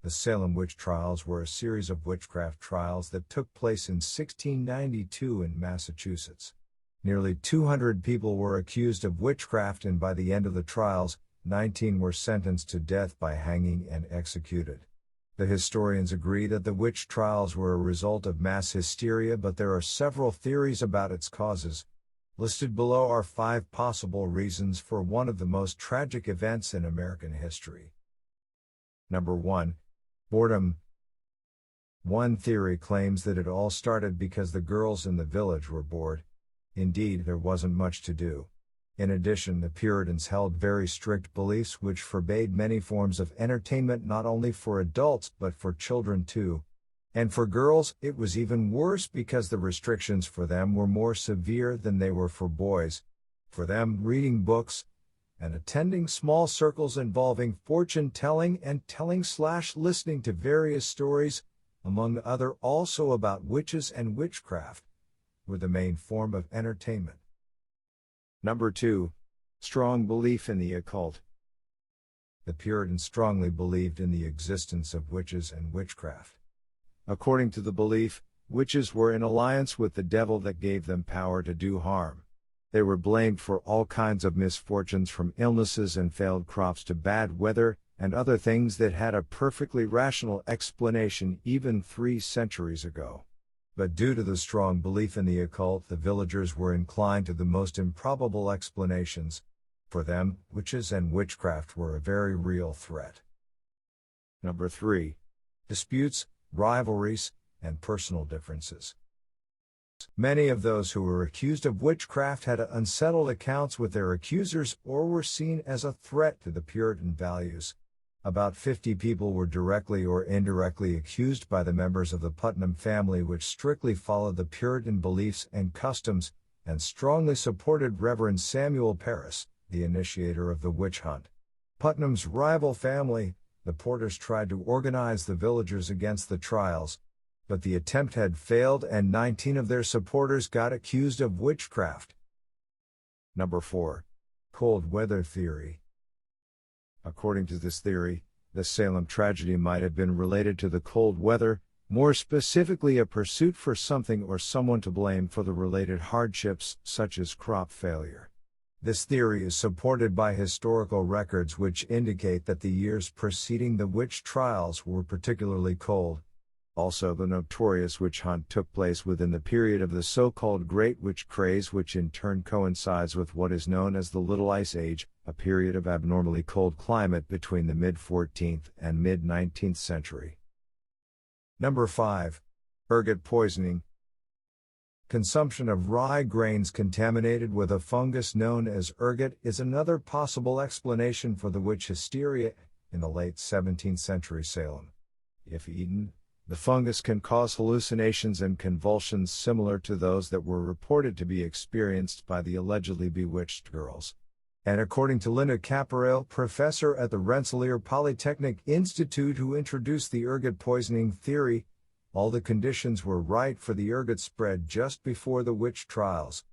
The Salem Witch Trials were a series of witchcraft trials that took place in 1692 in Massachusetts. Nearly 200 people were accused of witchcraft, and by the end of the trials, 19 were sentenced to death by hanging and executed. The historians agree that the witch trials were a result of mass hysteria, but there are several theories about its causes. Listed below are 5 possible reasons for one of the most tragic events in American history. Number 1. Boredom. One theory claims that it all started because the girls in the village were bored. Indeed, there wasn't much to do. In addition, the Puritans held very strict beliefs which forbade many forms of entertainment, not only for adults but for children too. And for girls, it was even worse because the restrictions for them were more severe than they were for boys. For them, reading books and attending small circles involving fortune-telling and telling/listening to various stories, among other also about witches and witchcraft, were the main form of entertainment. Number 2. Strong belief in the occult. The Puritans strongly believed in the existence of witches and witchcraft. According to the belief, witches were in alliance with the devil that gave them power to do harm. They were blamed for all kinds of misfortunes, from illnesses and failed crops to bad weather, and other things that had a perfectly rational explanation even 3 centuries ago. But due to the strong belief in the occult, the villagers were inclined to the most improbable explanations. For them, witches and witchcraft were a very real threat. Number 3. Disputes, rivalries, and personal differences. Many of those who were accused of witchcraft had unsettled accounts with their accusers or were seen as a threat to the Puritan values. About 50 people were directly or indirectly accused by the members of the Putnam family, which strictly followed the Puritan beliefs and customs, and strongly supported Reverend Samuel Parris, the initiator of the witch hunt. Putnam's rival family, the Porters, tried to organize the villagers against the trials, but the attempt had failed and 19 of their supporters got accused of witchcraft. Number 4. Coldweather Theory. According to this theory, the Salem tragedy might have been related to the cold weather, more specifically a pursuit for something or someone to blame for the related hardships, such as crop failure. This theory is supported by historical records which indicate that the years preceding the witch trials were particularly cold. Also, the notorious witch hunt took place within the period of the so-called Great Witch Craze, which in turn coincides with what is known as the Little Ice Age, a period of abnormally cold climate between the mid-14th and mid-19th century. Number 5. Herget Poisoning. Consumption of rye grains contaminated with a fungus known as ergot is another possible explanation for the witch hysteria in the late 17th century Salem. If eaten, the fungus can cause hallucinations and convulsions similar to those that were reported to be experienced by the allegedly bewitched girls. And according to Linda Caparel, professor at the Rensselaer Polytechnic Institute who introduced the ergot poisoning theory, all the conditions were right for the ergot spread just before the witch trials.